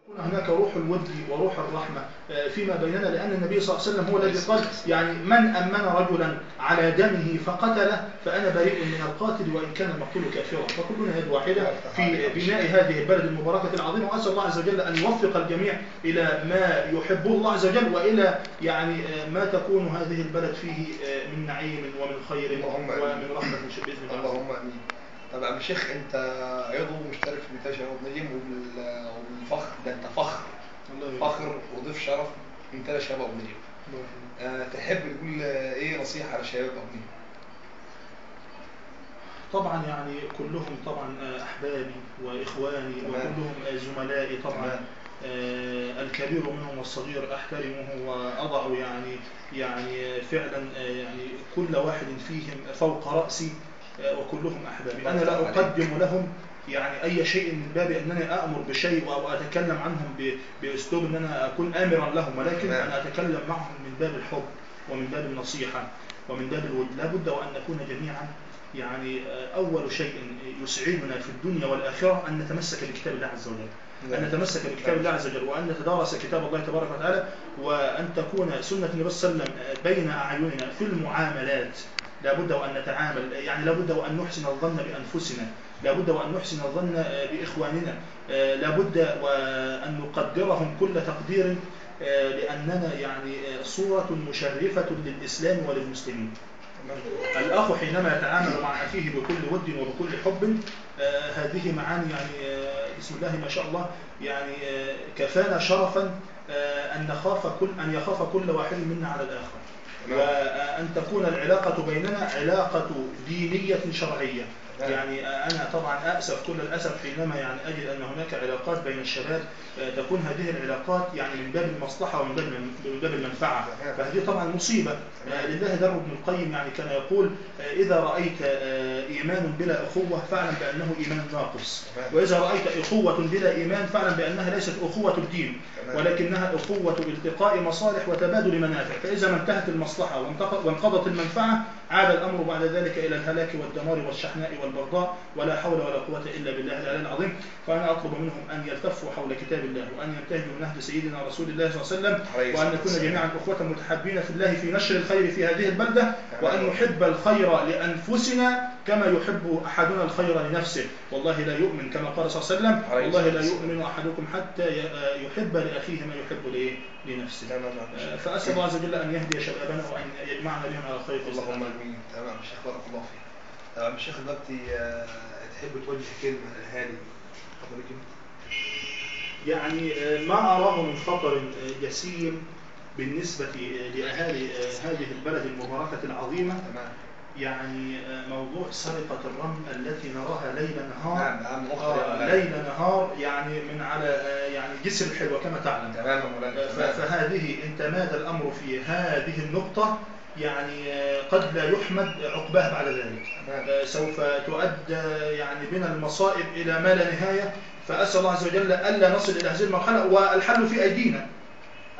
هناك روح الود وروح الرحمة فيما بيننا، لأن النبي صلى الله عليه وسلم هو الذي قال يعني من أمن رجلا على دمه فقتله فأنا بريء من القاتل وإن كان المقتول كافرا. فكلنا يد واحدة في بناء هذه البلد المباركة العظيمة، وأسأل الله عز وجل أن يوفق الجميع إلى ما يحبه الله عز وجل، وإلى يعني ما تكون هذه البلد فيه من نعيم ومن خير ومن رحمة بإذن الله. اللهم آمين. طب يا عم الشيخ، انت عضو مشترك في منتدى شباب نجم، وبالفخر ده انت فخر وضيف شرف منتدى شباب نجم. تحب تقول ايه نصيحه لشباب ابو نجم؟ طبعا يعني كلهم طبعا احبابي واخواني وكلهم زملائي طبعا. الكبير منهم والصغير احترمه واضع يعني فعلا يعني كل واحد فيهم فوق راسي، وكلهم احبابي. انا لا اقدم لهم يعني اي شيء من باب انني اامر بشيء او اتكلم عنهم باسلوب ان انا اكون امرا لهم، ولكن انا اتكلم معهم من باب الحب ومن باب النصيحه ومن باب الود. لابد وان نكون جميعا يعني أول شيء يسعدنا في الدنيا والآخرة أن نتمسك بكتاب الله عز وجل، أن نتمسك بكتاب الله عز وجل، وأن نتدارس كتاب الله تبارك وتعالى، وأن تكون سنة النبي صلى الله عليه وسلم بين أعيننا في المعاملات. لابد وأن نتعامل، يعني لابد وأن نحسن الظن بأنفسنا، لابد وأن نحسن الظن بإخواننا، لابد وأن نقدرهم كل تقدير، لأننا يعني صورة مشرفة للإسلام وللمسلمين. الأخ حينما يتعامل مع أخيه بكل ود وبكل حب، هذه معاني يعني بسم الله ما شاء الله يعني كفانا شرفا أن يخاف كل واحد منا على الآخر، وأن تكون العلاقة بيننا علاقة دينية شرعية. يعني أنا طبعا أأسف كل الأسف حينما يعني أجد أن هناك علاقات بين الشباب تكون هذه العلاقات يعني من باب المصلحة ومن باب المنفعة، فهذه طبعا مصيبة. لله در ابن القيم يعني كان يقول إذا رأيت إيمان بلا أخوة فاعلم بأنه إيمان ناقص، وإذا رأيت أخوة بلا إيمان فاعلم بأنها ليست أخوة الدين ولكنها أخوة التقاء مصالح وتبادل منافع. فإذا ما انتهت المصلحة وانقضت المنفعة عاد الأمر بعد ذلك إلى الهلاك والدمار والشحناء والبغضاء، ولا حول ولا قوة إلا بالله العلي العظيم. فأنا أطلب منهم أن يلتفوا حول كتاب الله، وأن ينتهجوا نهج سيدنا رسول الله صلى الله عليه وسلم، وأن نكون جميعا أخوة متحابين في الله في نشر الخير في هذه البلدة، وأن نحب الخير لأنفسنا كما يحب أحدنا الخير لنفسه. والله لا يؤمن كما قال صلى الله عليه وسلم والله لا يؤمن أحدكم حتى يحب لأخيه ما يحب لنفسه. فأسأل الله عز وجل أن يهدي شبابنا وأن يجمعنا بهم على خير. اللهم آمين. تمام الشيخ، بارك الله فيك. طبعا الشيخ دلوقتي تحب توجه كلمة للأهالي حضرتك؟ يعني ما أراه من خطر جسيم بالنسبة لأهالي هذه البلد المباركة العظيمة، يعني موضوع سرقة الرمل التي نراها ليل نهار. ليل نهار يعني من على يعني جسر الحلوة كما تعلم. فهذه إن تماد الأمر في هذه النقطة يعني قد لا يحمد عقباه بعد ذلك. سوف تؤدى يعني بنا المصائب إلى ما لا نهاية. فأسأل الله عز وجل ألا نصل إلى هذه المرحلة، والحل في أيدينا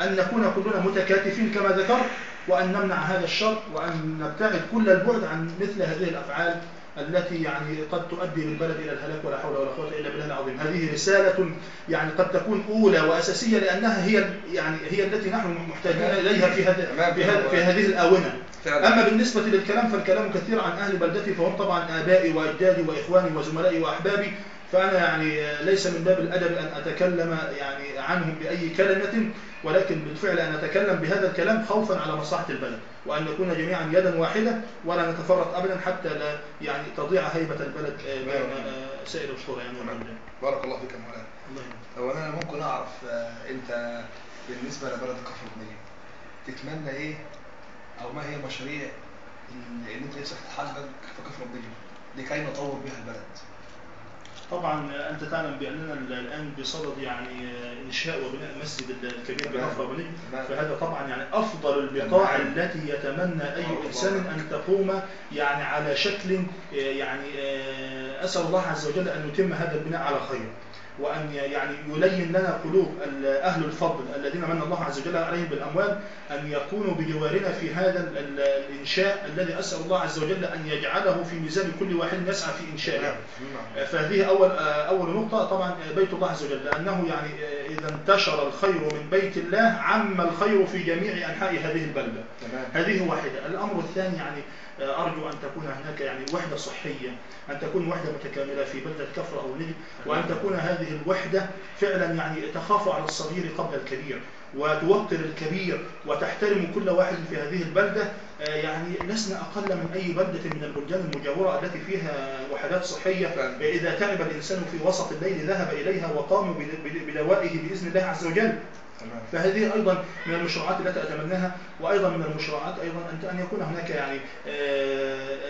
أن نكون كلنا متكاتفين كما ذكرت، وأن نمنع هذا الشر، وأن نبتعد كل البعد عن مثل هذه الأفعال التي يعني قد تؤدي بالبلد إلى الهلاك، ولا حول ولا قوة إلا بالله العظيم. هذه رسالة يعني قد تكون أولى وأساسية، لأنها هي التي نحن محتاجين إليها في هذه الآونة. أما بالنسبة للكلام فالكلام كثير عن أهل بلدتي، فهم طبعا آبائي وأجدادي وإخواني وزملائي وأحبابي، فأنا يعني ليس من باب الأدب أن أتكلم يعني عنهم بأي كلمة، ولكن بالفعل أن أتكلم بهذا الكلام خوفا على مصلحة البلد، وأن نكون جميعا يدا واحدة ولا نتفرق أبدا حتى لا يعني تضيع هيبة البلد بين سائر القرى. يعني بارك الله فيك يا مولانا. هو أنا ممكن أعرف أنت بالنسبة لبلد كفر النجم تتمنى إيه، أو ما هي المشاريع اللي أنت نفسك تحقق في كفر النجم لكي نطور بها البلد؟ طبعا أنت تعلم بأننا الآن بصدد يعني إنشاء وبناء المسجد الكبير بكفر النجم، فهذا طبعا يعني أفضل البقاع التي يتمنى أي إنسان أن تقوم يعني على شكل يعني أسأل الله عز وجل أن يتم هذا البناء على خير. وأن يعني يلين لنا قلوب أهل الفضل الذين من الله عز وجل عليهم بالأموال أن يكونوا بجوارنا في هذا الإنشاء الذي أسأل الله عز وجل أن يجعله في ميزان كل واحد يسعى في إنشائه. فهذه أول نقطة طبعا بيت الله عز وجل، لأنه يعني إذا انتشر الخير من بيت الله عم الخير في جميع أنحاء هذه البلدة. هذه واحدة. الأمر الثاني يعني أرجو أن تكون هناك يعني وحدة صحية، أن تكون وحدة متكاملة في بلدة كفر أو نجد، وأن تكون هذه الوحدة فعلا يعني تخاف على الصغير قبل الكبير وتوقر الكبير وتحترم كل واحد في هذه البلدة. يعني لسنا أقل من أي بلدة من البلدان المجاورة التي فيها وحدات صحية. إذا تعب الإنسان في وسط الليل ذهب إليها وقاموا بدوائه بإذن الله عز وجل. فهذه أيضا من المشروعات التي أتمناها. وأيضا من المشروعات أيضا أن يكون هناك يعني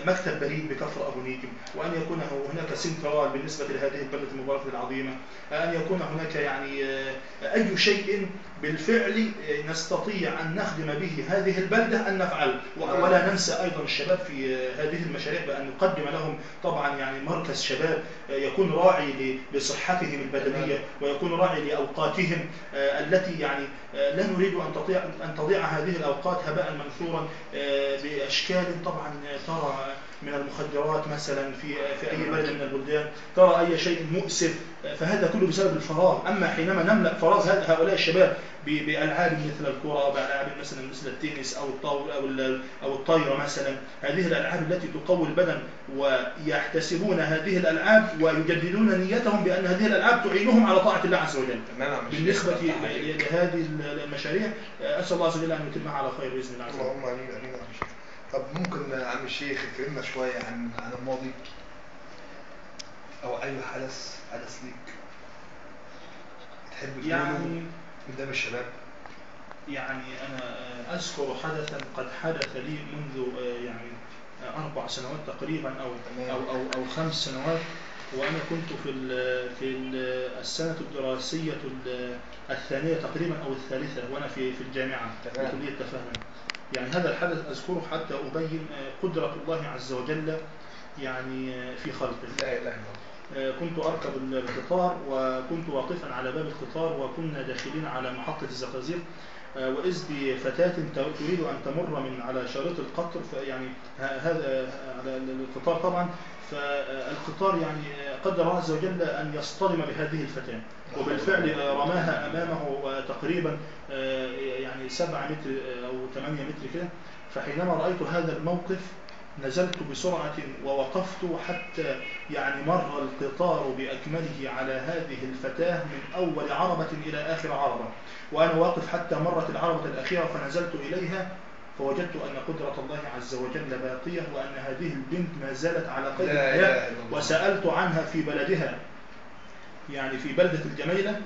مكتب بريد بكفر أبو نيجم، وأن يكون هناك سنترال بالنسبة لهذه البلدة المباركة العظيمة، أن يكون هناك يعني أي شيء بالفعل نستطيع أن نخدم به هذه البلدة أن نفعل. ولا ننسى أيضا الشباب في هذه المشاريع بأن نقدم لهم طبعا يعني مركز شباب يكون راعي لصحتهم البدنية ويكون راعي لأوقاتهم التي يعني لا نريد أن تضيع هذه الأوقات هباء منثورا بأشكال طبعا ترى من المخدرات مثلا في أي بلد من البلدان، ترى أي شيء مؤسف، فهذا كله بسبب الفراغ. أما حينما نملأ فراغ هؤلاء الشباب بألعاب مثل الكرة أو بألعاب مثل التنس أو الطاول أو الطايرة مثلا، هذه الألعاب التي تقوي البدن، ويحتسبون هذه الألعاب ويجددون نيتهم بأن هذه الألعاب تعينهم على طاعة الله عز وجل. بالنسبة لهذه المشاريع أسأل الله عز وجل أن يتمها على خير بإذن الله عز وجل. اللهم آمين آمين. طب ممكن عم الشيخ تكلمنا شوية عن الماضي أو أي حدث ليك تحب تقوله يعني قدام الشباب؟ يعني أنا أذكر حدثا قد حدث لي منذ يعني 4 سنوات تقريبا أو 5 سنوات، وأنا كنت في السنة الدراسية الثانية تقريبا أو الثالثة، وأنا في الجامعة في كلية تفاهم. يعني هذا الحدث أذكره حتى أبين قدرة الله عز وجل يعني في خلقه. لا إله إلا الله. كنت أركب القطار وكنت واقفا على باب القطار، وكنا داخلين على محطة الزقازيق، وإذ بفتاة تريد أن تمر من على شريط القطر، يعني هذا على القطار طبعا، فالقطار يعني قدر الله عز وجل أن يصطدم بهذه الفتاة، وبالفعل رماها أمامه تقريبا يعني 7 متر أو 8 متر كده. فحينما رأيت هذا الموقف نزلت بسرعة ووقفت حتى يعني مر القطار بأكمله على هذه الفتاة من أول عربة إلى آخر عربة، وأنا واقف حتى مرت العربة الأخيرة فنزلت إليها، فوجدت أن قدرة الله عز وجل باقية، وأن هذه البنت ما زالت على قيد الحياة. وسألت عنها في بلدها، يعني في بلدة الجميلة،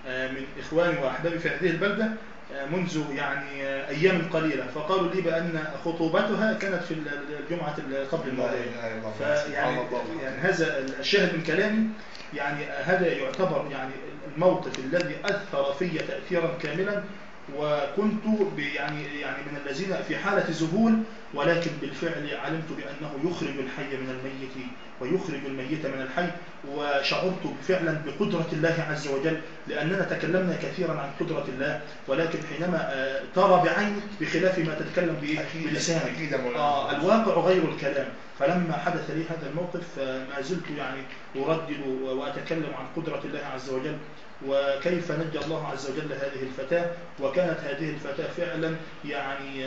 من إخواني وأحبابي في هذه البلدة منذ يعني أيام قليلة، فقالوا لي بأن خطوبتها كانت في الجمعة قبل الماضية. فيعني هذا الشاهد من كلامي، يعني هذا يعتبر يعني الموقف الذي أثر في تأثيرا كاملا، وكنت يعني من الذين في حالة ذهول، ولكن بالفعل علمت بأنه يخرج الحي من الميت ويخرج الميت من الحي، وشعرت فعلا بقدرة الله عز وجل، لأننا تكلمنا كثيرا عن قدرة الله، ولكن حينما ترى بعينك بخلاف ما تتكلم بلسانك، الواقع غير الكلام. فلما حدث لي هذا الموقف ما زلت يعني أردد وأتكلم عن قدرة الله عز وجل، وكيف نجى الله عز وجل هذه الفتاة. وكانت هذه الفتاة فعلا يعني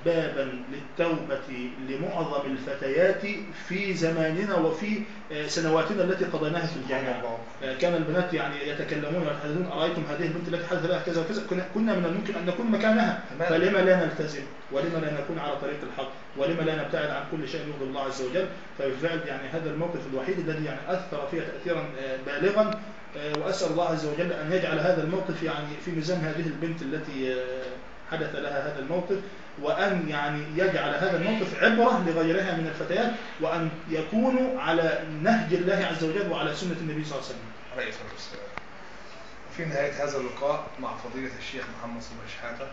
بابا للتوبة لمعظم الفتيات في زماننا وفي سنواتنا التي قضيناها في الجامعة. كان البنات يعني يتكلمون ويتحدثون: أرأيتم هذه البنت التي حدث لها كذا وكذا، كنا من الممكن أن نكون مكانها، فلما لا نلتزم، ولما لا نكون على طريق الحق، ولما لا نبتعد عن كل شيء يرضي الله عز وجل. فبالفعل يعني هذا الموقف الوحيد الذي يعني أثر فيها تأثيرا بالغا، وأسأل الله عز وجل أن يجعل هذا الموقف يعني في ميزان هذه البنت التي حدث لها هذا الموقف، وأن يعني يجعل هذا الموقف عبرة لغيرها من الفتيات، وأن يكونوا على نهج الله عز وجل وعلى سنة النبي صلى الله عليه وسلم. عليه الصلاة والسلام. في نهاية هذا اللقاء مع فضيلة الشيخ محمد صبري شحاتة،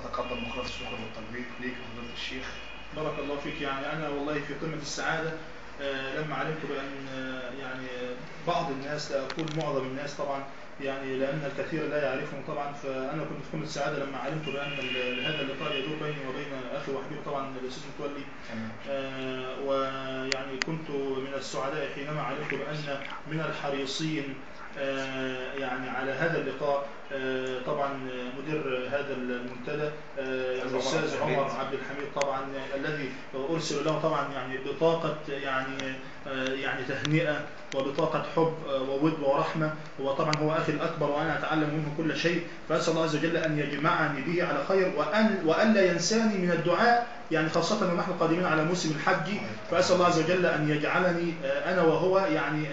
أتقدم بخالص الشكر والتقدير ليك فضيلة الشيخ. بارك الله فيك. يعني أنا والله في قمة السعادة لما علمت بأن يعني بعض الناس، لا أقول معظم الناس طبعا، يعني لأن الكثير لا يعرفهم طبعا، فأنا كنت في قمة السعادة لما علمت بأن هذا اللقاء يدور بيني وبين أخي وحبيبي طبعا الأستاذ متولي. ويعني كنت من السعداء حينما علمت بأن من الحريصين يعني على هذا اللقاء طبعا مدير هذا المنتدى الأستاذ عمر عبد الحميد طبعا، الذي أرسل له طبعا يعني بطاقة يعني تهنئة وبطاقة حب وود ورحمة. وطبعا هو أخي الأكبر وأنا أتعلم منه كل شيء، فأسأل الله عز وجل أن يجمعني به على خير، وأن لا ينساني من الدعاء، يعني خاصة ونحن قادمين على موسم الحج. فأسأل الله عز وجل أن يجعلني أنا وهو يعني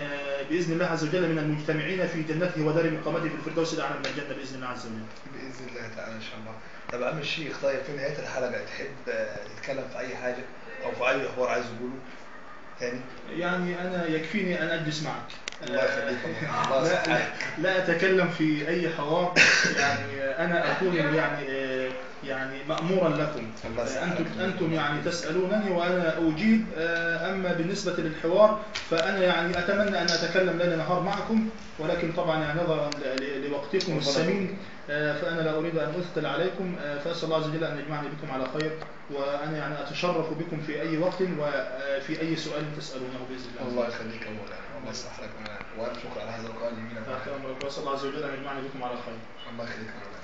بإذن الله عز وجل من المجتمعين في جنته ودار مقامته في الفردوس الأعلى من الجنة بإذن الله عز وجل. بإذن الله تعالى إن شاء الله. طب عم الشيخ، طيب في نهاية الحلقة تحب تتكلم في أي حاجة أو في أي حوار عايز تقوله تاني؟ يعني أنا يكفيني أن أجلس معك. الله يخليك. الله لا أتكلم في أي حوار، يعني أنا أكون يعني مأمورا لكم. أنتم يعني تسألونني وأنا أجيب. أما بالنسبة للحوار فأنا يعني أتمنى أن أتكلم ليل نهار معكم، ولكن طبعا يعني نظرا لوقتكم الثمين فأنا لا أريد أن أثقل عليكم. فأسأل الله عز وجل أن يجمعني بكم على خير، وأنا يعني أتشرف بكم في أي وقت وفي أي سؤال تسألونه بإذن الله. الله يخليك يا مولانا، الله يصلح لك وألف شكر على هذا اللقاء الجميل. وأسأل الله عز وجل أن يجمعني بكم على خير. الله يخليك يا مولانا.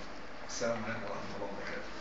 السلام عليكم ورحمة الله وبركاته.